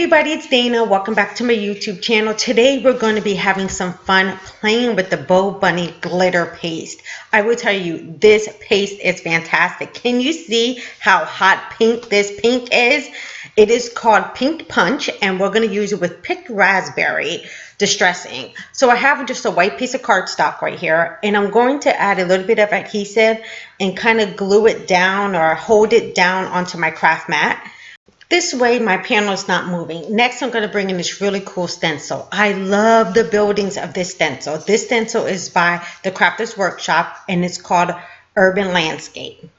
everybody, it's Dana. Welcome back to my YouTube channel. Today we're going to be having some fun playing with the Bo Bunny glitter paste. I will tell you, this paste is fantastic. Can you see how hot pink this pink is? It is called Pink Punch, and we're going to use it with picked raspberry distress ink. So I have just a white piece of cardstock right here, and I'm going to add a little bit of adhesive and kind of glue it down or hold it down onto my craft mat. This way my panel is not moving. Next, I'm going to bring in this really cool stencil. I love the buildings of this stencil. This stencil is by the Crafters Workshop, and it's called Urban Landscape.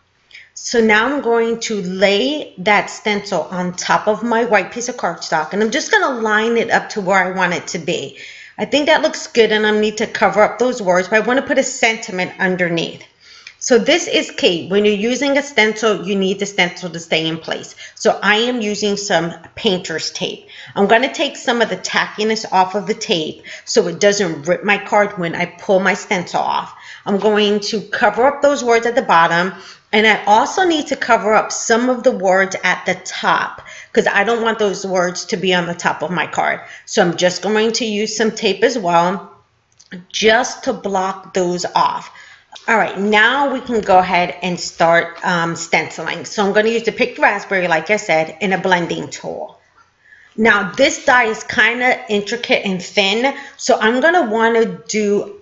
So now I'm going to lay that stencil on top of my white piece of cardstock, and I'm just going to line it up to where I want it to be. I think that looks good, and I need to cover up those words, but I want to put a sentiment underneath. So this is key. When you're using a stencil, you need the stencil to stay in place. So I am using some painter's tape. I'm going to take some of the tackiness off of the tape so it doesn't rip my card when I pull my stencil off. I'm going to cover up those words at the bottom, and I also need to cover up some of the words at the top because I don't want those words to be on the top of my card. So I'm just going to use some tape as well just to block those off. All right, now we can go ahead and start stenciling. So I'm going to use the picked raspberry, like I said, and a blending tool. Now this die is kind of intricate and thin, so I'm going to want to do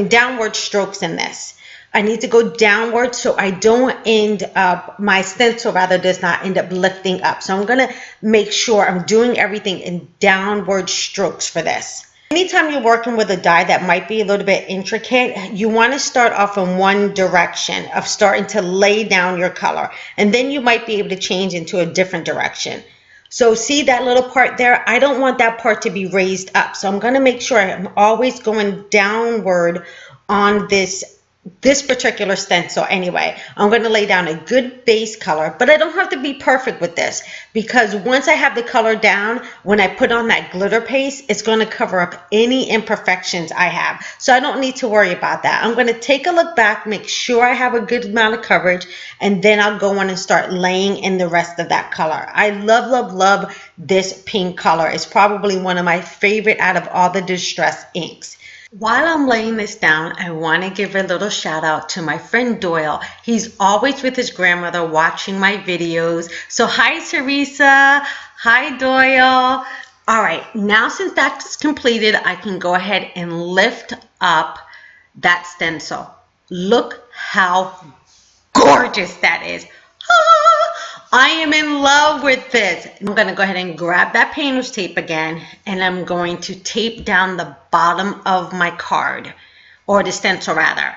downward strokes in this. I need to go downward so I don't end up, my stencil rather does not end up lifting up. So I'm going to make sure I'm doing everything in downward strokes for this. Anytime you're working with a die that might be a little bit intricate, you want to start off in one direction of starting to lay down your color, and then you might be able to change into a different direction. So see that little part there? I don't want that part to be raised up, so I'm going to make sure I'm always going downward on this particular stencil. Anyway, I'm going to lay down a good base color, but I don't have to be perfect with this because once I have the color down, when I put on that glitter paste, it's going to cover up any imperfections I have. So I don't need to worry about that. I'm going to take a look back, make sure I have a good amount of coverage, and then I'll go on and start laying in the rest of that color. I love, love, love this pink color. It's probably one of my favorite out of all the distress inks. While I'm laying this down, I want to give a little shout out to my friend Doyle. He's always with his grandmother watching my videos. So hi Teresa, hi Doyle. All right, now since that's completed, I can go ahead and lift up that stencil. Look how gorgeous that is. I am in love with this. I'm going to go ahead and grab that painter's tape again, and I'm going to tape down the bottom of my card, or the stencil rather.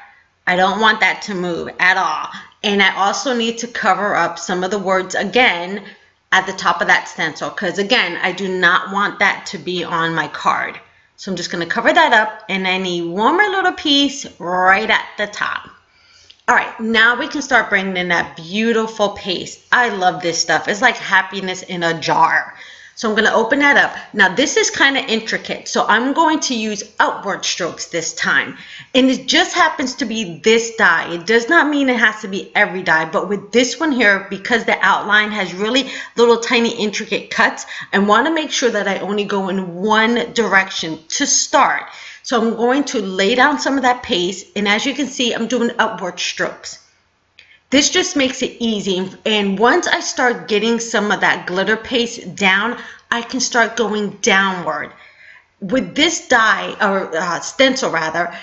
I don't want that to move at all. And I also need to cover up some of the words again at the top of that stencil, because again, I do not want that to be on my card. So I'm just going to cover that up, and I need one more little piece right at the top. All right, now we can start bringing in that beautiful paste. I love this stuff. It's like happiness in a jar. So I'm going to open that up. Now this is kind of intricate, so I'm going to use outward strokes this time. And it just happens to be this die. It does not mean it has to be every die, but with this one here, because the outline has really little tiny intricate cuts, I want to make sure that I only go in one direction to start. So I'm going to lay down some of that paste, and as you can see, I'm doing upward strokes. This just makes it easy, and once I start getting some of that glitter paste down, I can start going downward. With this die, or stencil rather,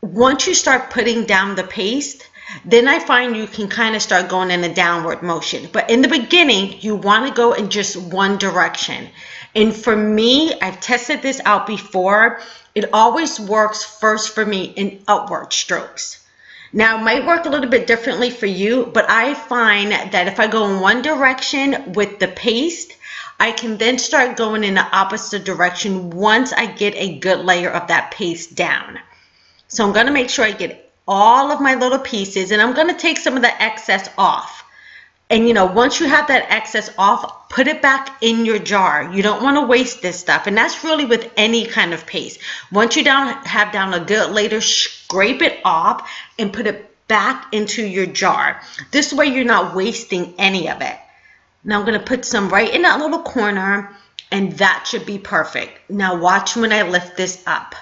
once you start putting down the paste, then I find you can kind of start going in a downward motion. But in the beginning, you want to go in just one direction. And for me, I've tested this out before. It always works first for me in upward strokes. Now, it might work a little bit differently for you, but I find that if I go in one direction with the paste, I can then start going in the opposite direction once I get a good layer of that paste down. So I'm going to make sure I get all of my little pieces, and I'm going to take some of the excess off. And you know, once you have that excess off, put it back in your jar. You don't want to waste this stuff. And that's really with any kind of paste. Once you have down a good layer, scrape it off and put it back into your jar. This way you're not wasting any of it. Now I'm going to put some right in that little corner, and that should be perfect. Now watch when I lift this up.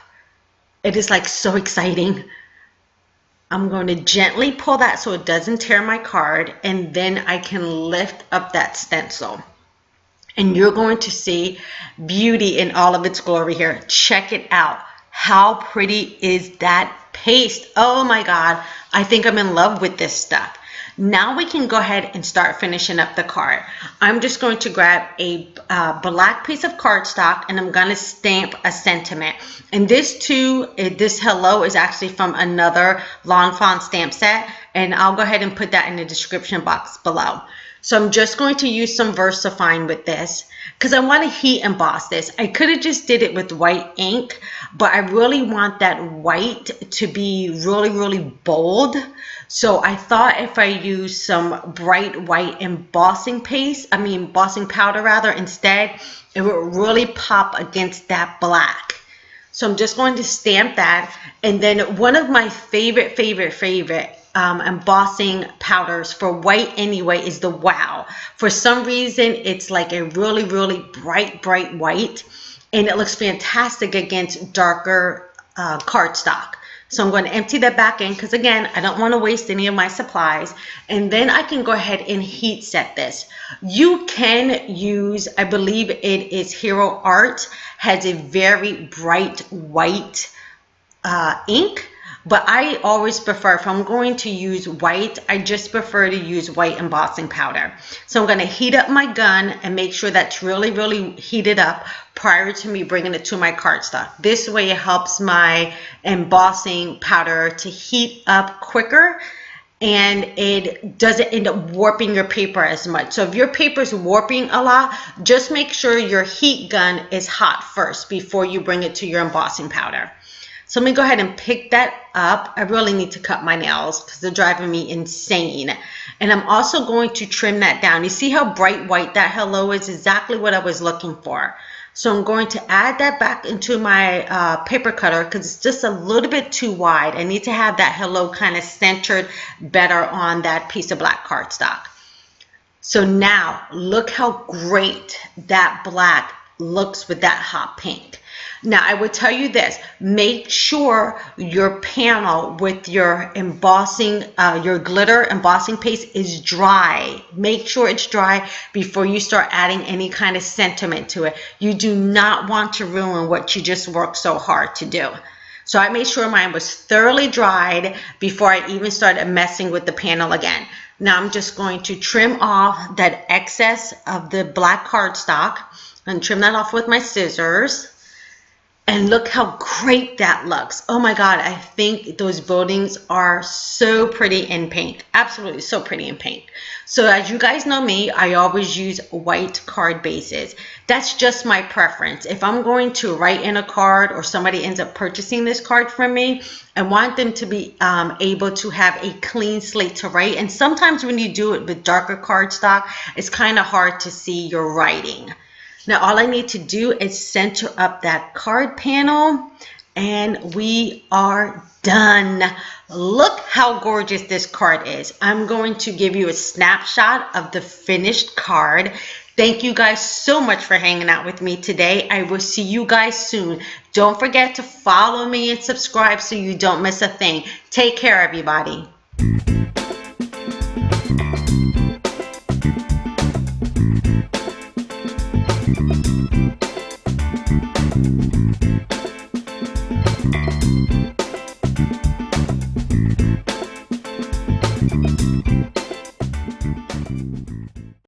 It is like so exciting. I'm going to gently pull that so it doesn't tear my card, and then I can lift up that stencil. And you're going to see beauty in all of its glory here. Check it out. How pretty is that paste? Oh my God. I think I'm in love with this stuff. Now we can go ahead and start finishing up the card. I'm just going to grab a black piece of cardstock, and I'm going to stamp a sentiment. And this too, this hello is actually from another Lawn Fawn stamp set, and I'll go ahead and put that in the description box below. So I'm just going to use some VersaFine with this because I want to heat emboss this. I could have just did it with white ink, but I really want that white to be really, really bold. So I thought if I use some bright white embossing powder rather, instead, it would really pop against that black. So I'm just going to stamp that. And then one of my favorite embossing powders for white anyway is the Wow. For some reason, it's like a really, really bright white, and it looks fantastic against darker cardstock. So I'm going to empty that back in because, again, I don't want to waste any of my supplies. And then I can go ahead and heat set this. You can use, I believe it is Hero Art, has a very bright white ink. But I always prefer, if I'm going to use white, I just prefer to use white embossing powder. So I'm going to heat up my gun and make sure that's really, really heated up prior to me bringing it to my cardstock. This way it helps my embossing powder to heat up quicker, and it doesn't end up warping your paper as much. So if your paper is warping a lot, just make sure your heat gun is hot first before you bring it to your embossing powder. So let me go ahead and pick that up. I really need to cut my nails because they're driving me insane. And I'm also going to trim that down. You see how bright white that hello is? Exactly what I was looking for. So I'm going to add that back into my paper cutter because it's just a little bit too wide. I need to have that hello kind of centered better on that piece of black cardstock. So now look how great that black looks with that hot pink. Now, I would tell you this, make sure your panel with your embossing, your glitter embossing paste is dry. Make sure it's dry before you start adding any kind of sentiment to it. You do not want to ruin what you just worked so hard to do. So I made sure mine was thoroughly dried before I even started messing with the panel again. Now I'm just going to trim off that excess of the black cardstock and trim that off with my scissors. And look how great that looks. Oh my God, I think those buildings are so pretty in paint. Absolutely so pretty in paint. So as you guys know me, I always use white card bases. That's just my preference. If I'm going to write in a card or somebody ends up purchasing this card from me, I want them to be able to have a clean slate to write. And sometimes when you do it with darker cardstock, it's kind of hard to see your writing. Now all I need to do is center up that card panel, and we are done. Look how gorgeous this card is. I'm going to give you a snapshot of the finished card. Thank you guys so much for hanging out with me today. I will see you guys soon. Don't forget to follow me and subscribe so you don't miss a thing. Take care, everybody.